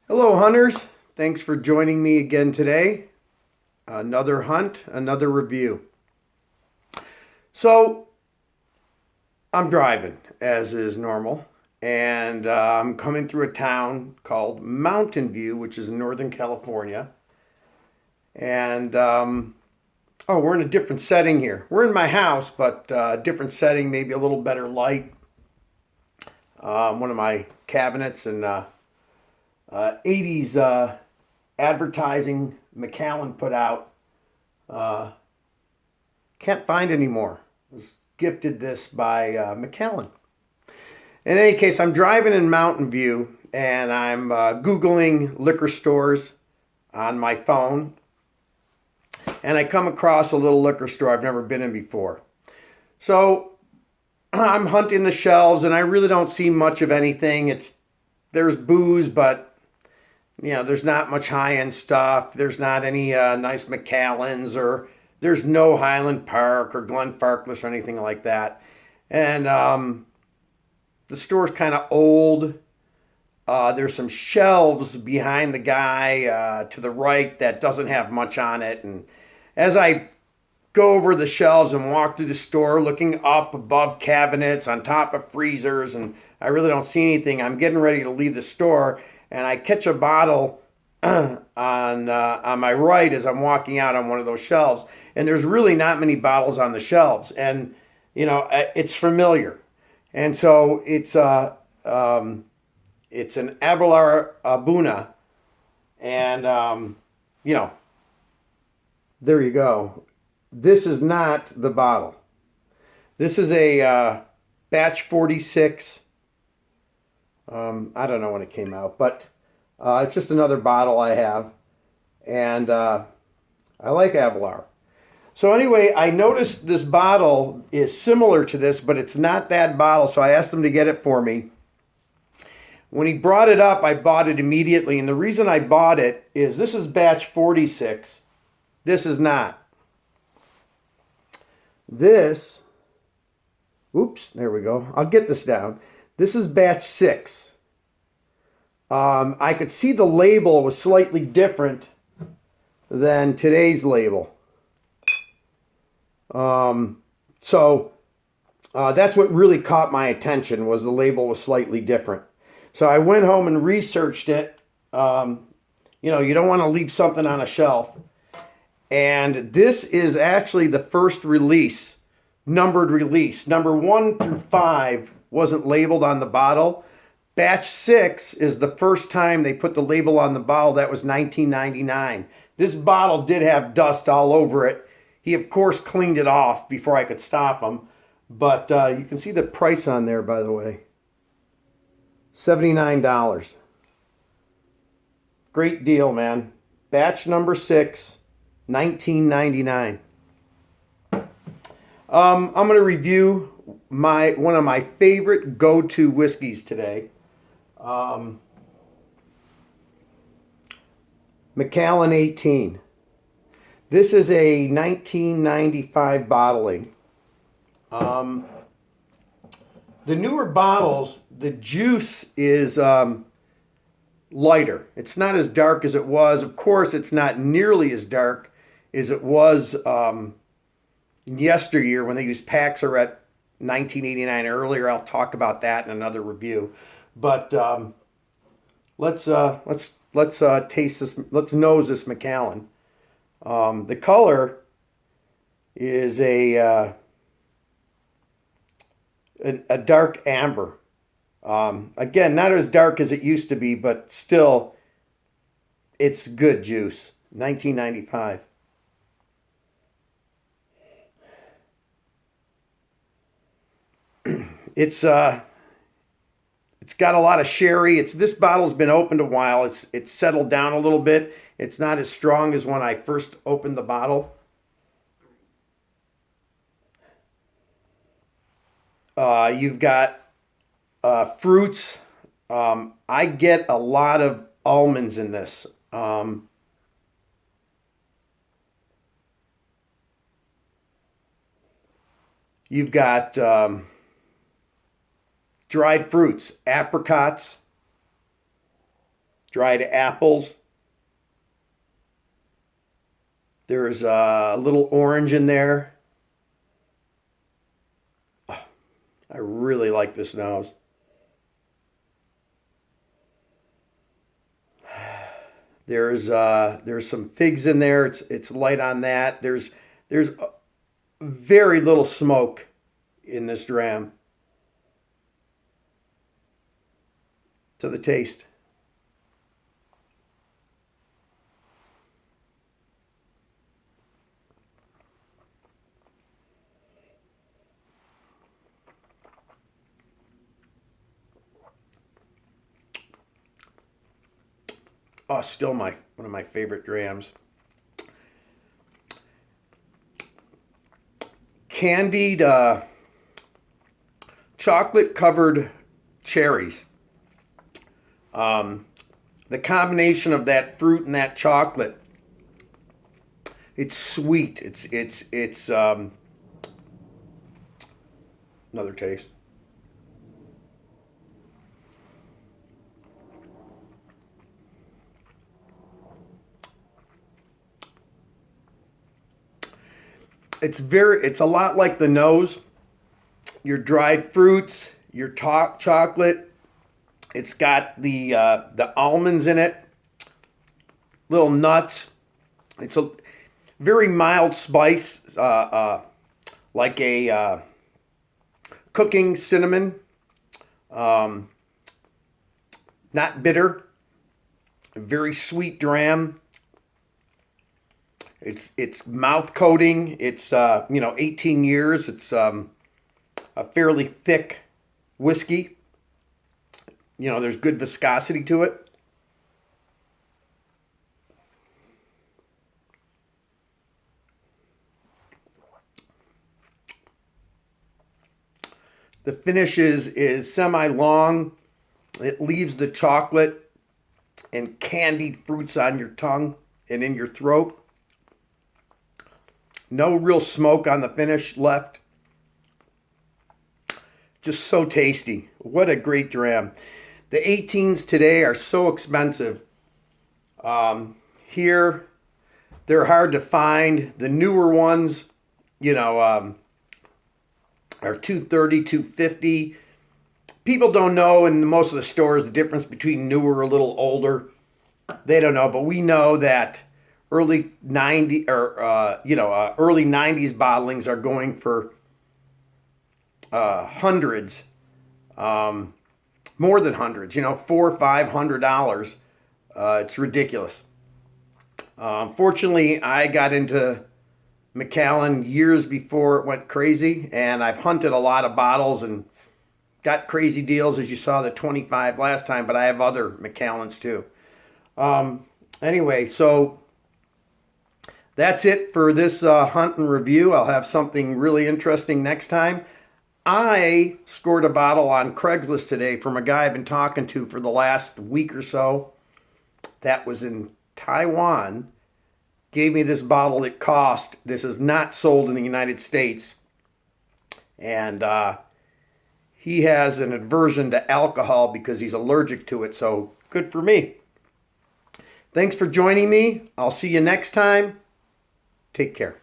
Hello, hunters. Thanks for joining me again today. Another hunt, another review. So, I'm driving, as is normal, and I'm coming through a town called Mountain View, which is in Northern California. And, oh, we're in a different setting here. We're in my house, but different setting, maybe a little better light. One of my cabinets and 80s advertising Macallan put out. Can't find anymore. Was gifted this by Macallan. In any case, I'm driving in Mountain View and I'm Googling liquor stores on my phone. And I come across a little liquor store I've never been in before. So I'm hunting the shelves and I really don't see much of anything. There's booze, but there's not much high-end stuff. There's not any nice Macallans, or there's no Highland Park or Glenfarclas or anything like that. And the store's kind of old. There's some shelves behind the guy to the right that doesn't have much on it. And as I go over the shelves and walk through the store, looking up above cabinets, on top of freezers, and I really don't see anything, I'm getting ready to leave the store and I catch a bottle on my right as I'm walking out on one of those shelves, and there's really not many bottles on the shelves, and it's familiar, and so it's an Abelard Abuna, and there you go. This is not the bottle. This is a batch 46. I don't know when it came out, but it's just another bottle I have, and I like Abelard. So anyway, I noticed this bottle is similar to this, but it's not that bottle, so I asked him to get it for me. When he brought it up, I bought it immediately, and the reason I bought it is this is batch 46. This is not. This, oops, there we go. I'll get this down. This is batch 6. I could see the label was slightly different than today's label. So that's what really caught my attention, was the label was slightly different. So I went home and researched it. You don't want to leave something on a shelf. And this is actually the first release, numbered release. Number 1 through 5 wasn't labeled on the bottle. Batch 6 is the first time they put the label on the bottle. That was 1999. This bottle did have dust all over it. He, of course, cleaned it off before I could stop him. But you can see the price on there, by the way. $79. Great deal, man. Batch number 6, 1999. I'm going to review one of my favorite go-to whiskeys today. Macallan 18. This is a 1995 bottling. The newer bottles, the juice is lighter. It's not as dark as it was. Of course, it's not nearly as dark as it was in yesteryear when they used Paxaret 1989 earlier. I'll talk about that in another review. But let's taste this. Let's nose this Macallan. The color is a dark amber. Again, not as dark as it used to be, but still, it's good juice. 1995. It's got a lot of sherry. This bottle's been opened a while. It's settled down a little bit. It's not as strong as when I first opened the bottle. You've got fruits. I get a lot of almonds in this. You've got dried fruits, apricots, dried apples. There's a little orange in there. Oh, I really like this nose. There's some figs in there. It's light on that. There's very little smoke in this dram. To the taste. Oh, still one of my favorite drams. Candied chocolate covered cherries. The combination of that fruit and that chocolate, it's sweet. It's another taste. It's a lot like the nose. Your dried fruits, your chocolate. It's got the almonds in it, little nuts. It's a very mild spice, like a cooking cinnamon. Not bitter. A very sweet dram. It's mouth coating. It's 18 years. It's a fairly thick whiskey. There's good viscosity to it. The finish is semi-long. It leaves the chocolate and candied fruits on your tongue and in your throat. No real smoke on the finish left. Just so tasty. What a great dram. The 18s today are so expensive. Here, they're hard to find. The newer ones, are $230, $250. People don't know in most of the stores the difference between newer or a little older. They don't know, but we know that early 90s bottlings are going for hundreds, more than hundreds. $400 or $500. It's ridiculous. Fortunately, I got into Macallan years before it went crazy, and I've hunted a lot of bottles and got crazy deals, as you saw the 25 last time, but I have other Macallans too. Anyway, so that's it for this hunt and review. I'll have something really interesting next time. I scored a bottle on Craigslist today from a guy I've been talking to for the last week or so. That was in Taiwan. Gave me this bottle. It cost. This is not sold in the United States. And he has an aversion to alcohol because he's allergic to it. So good for me. Thanks for joining me. I'll see you next time. Take care.